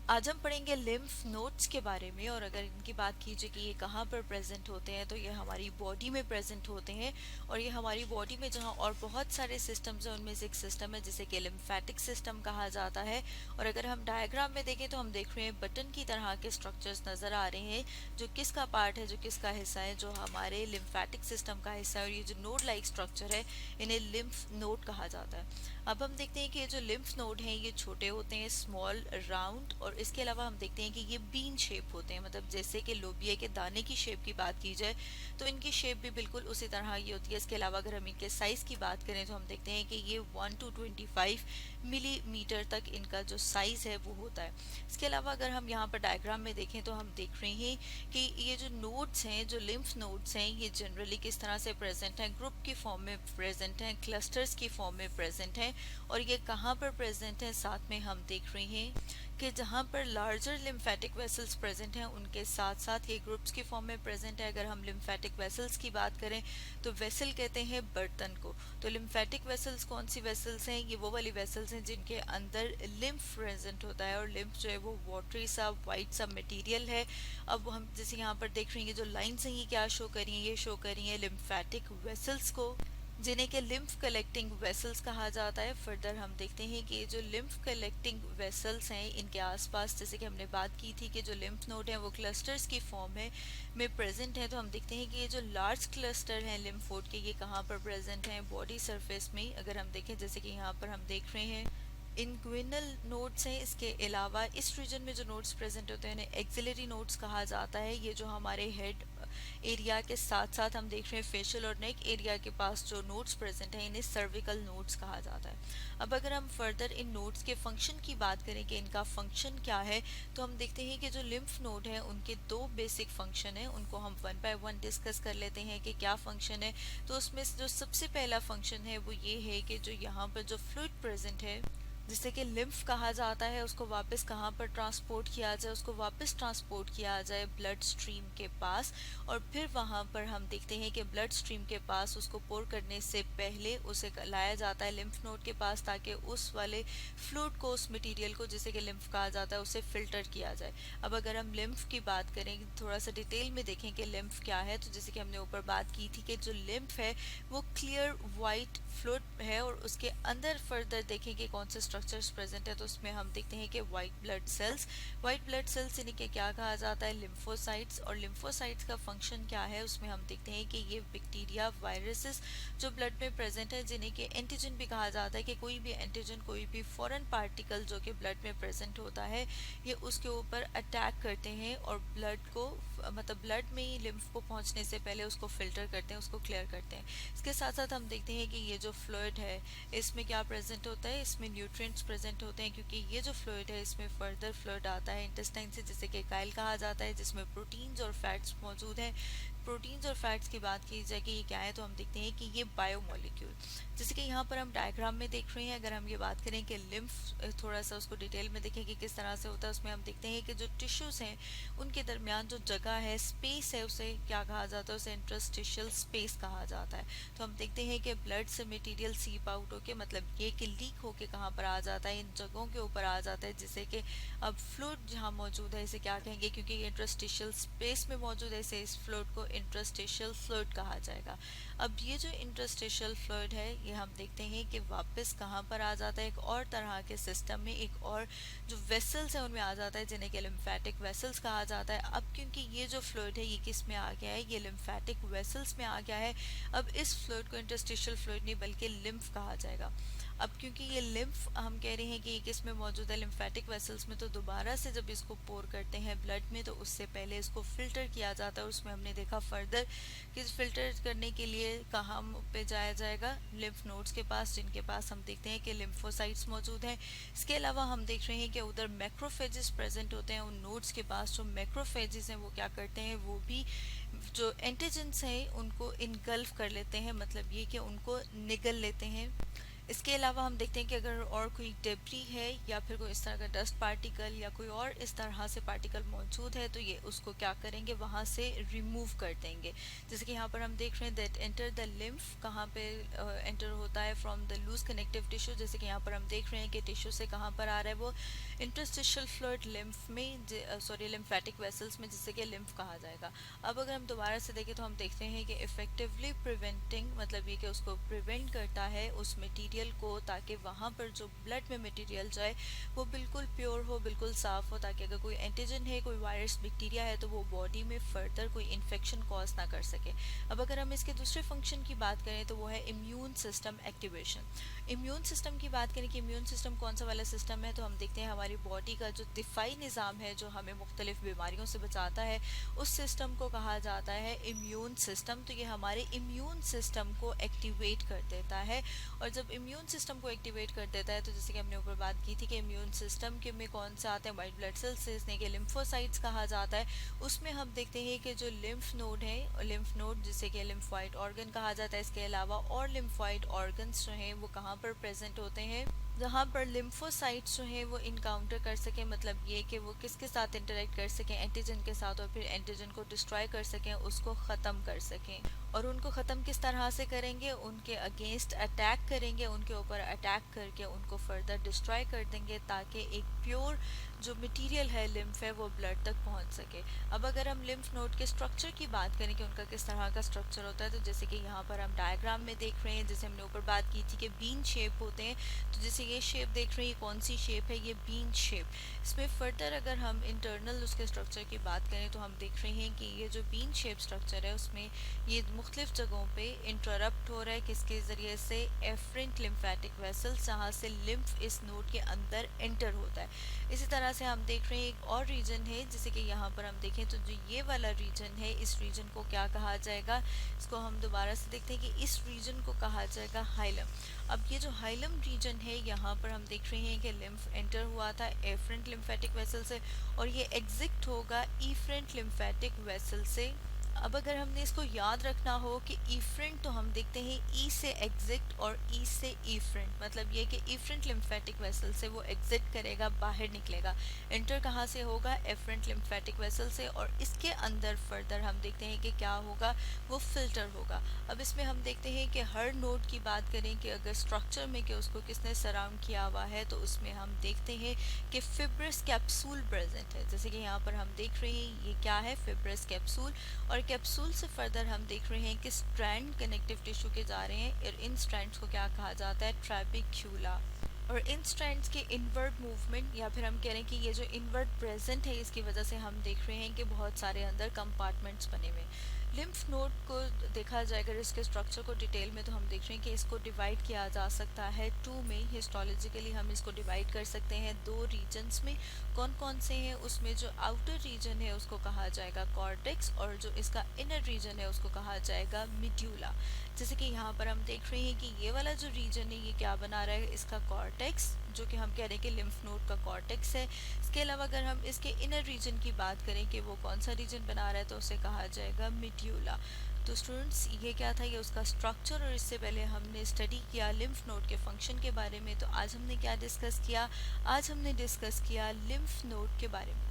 आज हम पढ़ेंगे लिम्फ नोड्स के बारे में। और अगर इनकी बात कीजिए कि ये कहाँ पर प्रेजेंट होते हैं, तो ये हमारी बॉडी में प्रेजेंट होते हैं। और ये हमारी बॉडी में जहाँ और बहुत सारे सिस्टम्स हैं, उनमें से एक सिस्टम है जिसे कि लिम्फेटिक सिस्टम कहा जाता है। और अगर हम डायग्राम में देखें तो हम देख रहे हैं बटन की तरह के स्ट्रक्चर्स नज़र आ रहे हैं, जो किसका पार्ट है, जो किसका हिस्सा है, जो हमारे लिम्फेटिक सिस्टम का हिस्सा है। और ये जो नोड लाइक स्ट्रक्चर है, इन्हें लिम्फ नोड कहा जाता है। अब हम देखते हैं कि ये जो लिम्फ नोड हैं, ये छोटे होते हैं, स्मॉल, राउंड, और इसके अलावा हम देखते हैं कि ये बीन शेप होते हैं। मतलब जैसे कि लोबिया के दाने की शेप की बात की जाए तो इनकी शेप भी बिल्कुल उसी तरह की होती है। इसके अलावा अगर हम इनके साइज की बात करें तो हम देखते हैं कि ये 1 to 25 मिलीमीटर तक इनका जो साइज है वो होता है। इसके अलावा अगर हम यहाँ पर डायग्राम में देखें तो हम देख रहे हैं कि ये जो नोड्स हैं, जो लिम्फ नोड्स हैं, ये जनरली किस तरह से प्रेजेंट हैं, ग्रुप की फॉर्म में प्रेजेंट हैं, क्लस्टर्स की फॉर्म में प्रेजेंट हैं। और ये कहाँ पर प्रेजेंट है, साथ में हम देख रहे हैं कि जहाँ पर लार्जर लिम्फेटिक वेसल्स प्रेजेंट हैं, उनके साथ साथ ये ग्रुप्स की फॉर्म में प्रेजेंट है। अगर हम लिम्फेटिक वेसल्स की बात करें तो वेसल कहते हैं बर्तन को। तो लिम्फेटिक वेसल्स कौन सी वेसल्स हैं? ये वो वाली वेसल्स हैं जिनके अंदर लिम्फ प्रेजेंट होता है। और लिम्फ जो है वो वाटरी सा वाइट सा मटेरियल है। अब हम जैसे यहाँ पर देख रहे हैं, ये जो लाइन्स हैं ये क्या शो कर रही हैं? ये शो कर रही हैं लिम्फेटिक वेसल्स को, जिन्हें के लिम्फ कलेक्टिंग वेसल्स कहा जाता है। फर्दर हम देखते हैं कि जो लिम्फ कलेक्टिंग वेसल्स हैं, इनके आसपास जैसे कि हमने बात की थी कि जो लिम्फ नोड हैं वो क्लस्टर्स की फॉर्म में प्रेजेंट है। तो हम देखते हैं कि ये जो लार्ज क्लस्टर हैं लिम्फोड के, ये कहाँ पर प्रेजेंट हैं? बॉडी सरफेस में। अगर हम देखें जैसे कि यहाँ पर हम देख रहे हैं इनग्विनल नोड्स हैं। इसके अलावा इस रीजन में जो नोड्स प्रेजेंट होते हैं इन्हें एक्सिलरी नोड्स कहा जाता है। ये जो हमारे हेड एरिया के साथ साथ हम देख रहे हैं फेशियल और नेक एरिया के पास जो नोड्स प्रेजेंट हैं, इन्हें सर्विकल नोड्स कहा जाता है। अब अगर हम फर्दर इन नोड्स के फंक्शन की बात करें कि इनका फंक्शन क्या है, तो हम देखते हैं कि जो लिम्फ नोड है उनके दो बेसिक फंक्शन है। उनको हम वन बाय वन डिस्कस कर लेते हैं कि क्या फंक्शन है। तो उसमें जो सबसे पहला फंक्शन है वो ये है कि जो यहाँ पर जो फ्लूइड प्रेजेंट है, जिसे कि लिम्फ कहा जाता है, उसको वापस कहाँ पर ट्रांसपोर्ट किया जाए? उसको वापस ट्रांसपोर्ट किया जाए ब्लड स्ट्रीम के पास। और फिर वहाँ पर हम देखते हैं कि ब्लड स्ट्रीम के पास उसको पोर करने से पहले उसे लाया जाता है लिम्फ नोड के पास, ताकि उस वाले फ्लूइड को, उस मटेरियल को जिसे कि लिम्फ कहा जाता है, उसे फिल्टर किया जाए। अब अगर हम लिम्फ की बात करें, थोड़ा सा डिटेल में देखें कि लिम्फ क्या है, तो जैसे कि हमने ऊपर बात की थी कि जो लिम्फ है वो क्लियर वाइट फ्लूइड है। और उसके अंदर फर्दर देखें कि कौन से स्ट्रक्चर्स प्रेजेंट है, तो उसमें हम देखते हैं कि वाइट ब्लड सेल्स इन्हें के क्या कहा जाता है? लिम्फोसाइट्स। और लिम्फोसाइट्स का फंक्शन क्या है? उसमें हम देखते हैं कि ये बैक्टीरिया, वायरसेस जो ब्लड में प्रेजेंट है, जिन्हें के एंटीजन भी कहा जाता है, कि कोई भी एंटीजन, कोई भी फॉरेन पार्टिकल जो कि ब्लड में प्रेजेंट होता है, ये उसके ऊपर अटैक करते हैं और ब्लड को, मतलब ब्लड में ही लिम्फ को पहुंचने से पहले उसको फिल्टर करते हैं, उसको क्लियर करते हैं। इसके साथ साथ हम देखते हैं कि ये जो फ्लूइड है, इसमें क्या प्रेजेंट होता है? इसमें न्यूट्रिएंट्स प्रेजेंट होते हैं, क्योंकि ये जो फ्लूइड है इसमें फर्दर फ्लूइड आता है इंटेस्टाइन से, जिसे कि काइल कहा जाता है, जिसमें प्रोटीन्स और फैट्स मौजूद हैं। प्रोटीन्स और फैट्स की बात की जाए कि ये क्या है, तो हम देखते हैं कि ये बायोमोलिक्यूल, जैसे कि यहाँ पर हम डायग्राम में देख रहे हैं। अगर हम ये बात करें कि लिम्फ, थोड़ा सा उसको डिटेल में देखें कि किस तरह से होता है, उसमें हम देखते हैं कि जो टिश्यूज हैं उनके दरमियान जो जगह है, स्पेस है, उसे क्या कहा जाता है? उसे इंटरस्टिशियल स्पेस कहा जाता है। तो हम देखते हैं कि ब्लड से मटेरियल सीप आउट होके, मतलब ये कि लीक होके कहाँ पर आ जाता है? इन जगहों के ऊपर आ जाता है, जिससे कि अब फ्लूइड जहाँ मौजूद है इसे क्या कहेंगे? क्योंकि ये इंटरस्टिशियल स्पेस में मौजूद है, इसे इस फ्लूइड को इंटरस्टिशियल फ्लूइड कहा जाएगा। अब ये जो इंटरस्टिशियल फ्लूइड है, ये हम देखते हैं कि वापस कहाँ पर आ जाता है? एक और तरह के सिस्टम में, एक और जो वेसल्स हैं उनमें आ जाता है, जिन्हें कि लिम्फेटिक वेसल्स कहा जाता है। अब क्योंकि ये जो फ्लूइड है ये किस में आ गया है? ये लिम्फेटिक वेसल्स में आ गया है। अब इस फ्लूइड को इंटरस्टिशियल फ्लूइड नहीं बल्कि लिम्फ कहा जाएगा। अब क्योंकि ये लिम्फ हम कह रहे हैं कि ये किस में मौजूद है? लिम्फेटिक वेसल्स में, तो दोबारा से जब इसको पोर करते हैं ब्लड में, तो उससे पहले इसको फिल्टर किया जाता है। उसमें हमने देखा फर्दर कि फिल्टर करने के लिए कहाँ पे जाया जाएगा? लिम्फ नोड्स के पास, जिनके पास हम देखते हैं कि लिम्फोसाइट्स मौजूद हैं। इसके अलावा हम देख रहे हैं कि उधर मैक्रोफेजेस प्रेजेंट होते हैं उन नोड्स के पास। जो मैक्रोफेजेस हैं वो क्या करते हैं? वो भी जो एंटीजेंस हैं उनको इनगल्फ कर लेते हैं, मतलब ये कि उनको निगल लेते हैं। इसके अलावा हम देखते हैं कि अगर और कोई डेब्री है या फिर कोई इस तरह का डस्ट पार्टिकल या कोई और इस तरह से पार्टिकल मौजूद है तो ये उसको क्या करेंगे, वहाँ से रिमूव कर देंगे। जैसे कि यहाँ पर हम देख रहे हैं दैट एंटर द लिम्फ, कहाँ पे एंटर होता है from the loose connective tissue. जैसे कि यहाँ पर हम देख रहे हैं कि टिश्यू से कहाँ पर आ रहा है वो इंटरस्टिशियल फ्लूइड लिम्फ में, सॉरी लिम्फेटिक वेसल्स में, जिससे कि लिम्फ कहा जाएगा। अब अगर हम दोबारा से देखें तो हम देखते हैं कि इफेक्टिवली प्रिवेंटिंग, मतलब ये कि उसको प्रिवेंट करता है उस मटेरियल को, ताकि वहाँ पर जो ब्लड में मटेरियल जाए वो बिल्कुल प्योर हो, बिल्कुल साफ हो, ताकि अगर कोई एंटीजन है, कोई वायरस बैक्टीरिया है तो वो बॉडी में फर्दर कोई इन्फेक्शन कॉज ना कर सके। अब अगर हम इसके दूसरे फंक्शन की बात करें तो वो है immune system activation. Immune system की बात करें कि इम्यून सिस्टम कौन सा वाला सिस्टम है, तो हम देखते हैं हमारी बॉडी का जो दिफाई निज़ाम है जो हमें मुख्तलिफ बीमारियों से बचाता है, उस सिस्टम को कहा जाता है इम्यून सिस्टम। तो ये हमारे इम्यून सिस्टम को एक्टिवेट कर देता है। और जब इम्यून सिस्टम को एक्टिवेट कर देता है तो जैसे कि हमने ऊपर बात की थी कि इम्यून सिस्टम के में कौन से आते हैं, वाइट ब्लड सेल्स, जिसने कि लिम्फोसाइट्स कहा जाता है। उसमें हम देखते हैं कि जो लिम्फ नोड है, लिम्फ नोड जिसे कि लिम्फॉइड ऑर्गन कहा जाता है, इसके अलावा और लिम्फॉइड ऑर्गन्स जो हैं वो कहाँ पर प्रेजेंट होते हैं, जहाँ पर लिम्फोसाइट्स जो हैं वो इनकाउंटर कर सकें, मतलब ये कि वो किसके साथ इंटरेक्ट कर सकें, एंटीजन के साथ, और फिर एंटीजन को डिस्ट्रॉय कर सकें, उसको ख़त्म कर सकें। और उनको ख़त्म किस तरह से करेंगे, उनके अगेंस्ट अटैक करेंगे, उनके ऊपर अटैक करके उनको फर्दर डिस्ट्रॉय कर देंगे, ताकि एक प्योर जो मटेरियल है लिम्फ है वो ब्लड तक पहुंच सके। अब अगर हम लिम्फ नोड के स्ट्रक्चर की बात करें कि उनका किस तरह का स्ट्रक्चर होता है, तो जैसे कि यहाँ पर हम डायग्राम में देख रहे हैं, जैसे हमने ऊपर बात की थी कि बीन शेप होते हैं, तो जैसे ये शेप देख रहे हैं, ये कौन सी शेप है, ये बीन शेप। इसमें फर्दर अगर हम इंटरनल उसके स्ट्रक्चर की बात करें तो हम देख रहे हैं कि ये जो बीन शेप स्ट्रक्चर है उसमें ये मुख्तलिफ जगहों पे इंटरप्ट हो रहा है, किसके ज़रिए से, एफरेंट लिम्फेटिक वेसल्स, जहाँ से लिम्फ इस नोड के अंदर एंटर होता है। इसी तरह से हम देख रहे हैं एक और रीजन है, जैसे कि यहाँ पर हम देखें तो जो ये वाला रीजन है, इस रीजन को क्या कहा जाएगा, इसको हम दोबारा से देखते हैं कि इस रीजन को कहा जाएगा हाइलम। अब ये जो हाइलम रीजन है, यहाँ पर हम देख रहे हैं कि लिम्फ एंटर हुआ था एफरेंट लिम्फेटिक वेसल से, और ये एग्जिट होगा इफरेंट लिम्फेटिक वेसल से। अब अगर हमने इसको याद रखना हो कि इफ्रेंट, तो हम देखते हैं ई से एग्जिट और ई से इफ्रेंट, मतलब ये कि इफ्रेंट लिम्फेटिक वेसल से वो एग्जिट करेगा, बाहर निकलेगा। एंटर कहाँ से होगा, एफरेंट लिम्फेटिक वेसल से, और इसके अंदर फर्दर हम देखते हैं कि क्या होगा, वो फिल्टर होगा। अब इसमें हम देखते हैं कि हर नोड की बात करें कि अगर स्ट्रक्चर में कि उसको किसने सराउंड किया हुआ है, तो उसमें हम देखते हैं कि फिब्रस कैप्सूल प्रेजेंट है। जैसे कि यहाँ पर हम देख रहे हैं ये क्या है, फिब्रस कैप्सूल, और कैप्सूल से फर्दर हम देख रहे हैं कि स्ट्रैंड कनेक्टिव टिश्यू के जा रहे हैं, और इन स्ट्रैंड्स को क्या कहा जाता है, ट्रैबेक्यूला। और इन स्ट्रैंड्स के इनवर्ड मूवमेंट, या फिर हम कह रहे हैं कि ये जो इनवर्ड प्रेजेंट है, इसकी वजह से हम देख रहे हैं कि बहुत सारे अंदर कंपार्टमेंट्स बने हुए हैं। लिम्फ नोड को देखा जाए अगर इसके स्ट्रक्चर को डिटेल में, तो हम देख रहे हैं कि इसको डिवाइड किया जा सकता है टू में। हिस्टोलॉजिकली हम इसको डिवाइड कर सकते हैं दो रीजन्स में। कौन कौन से हैं, उसमें जो आउटर रीजन है उसको कहा जाएगा कॉर्टेक्स, और जो इसका इनर रीजन है उसको कहा जाएगा मिड्यूला। जैसे कि यहाँ पर हम देख रहे हैं कि ये वाला जो रीजन है ये क्या बना रहा है, इसका कॉर्टेक्स, जो कि हम कह रहे हैं कि लिम्फ नोड का कॉर्टेक्स है। इसके अलावा अगर हम इसके इनर रीजन की बात करें कि वो कौन सा रीजन बना रहा है, तो उसे कहा जाएगा मिड्यूला। तो स्टूडेंट्स ये क्या था, ये उसका स्ट्रक्चर, और इससे पहले हमने स्टडी किया लिम्फ नोड के फंक्शन के बारे में। तो आज हमने क्या डिस्कस किया, आज हमने डिस्कस किया लिम्फ नोड के बारे में।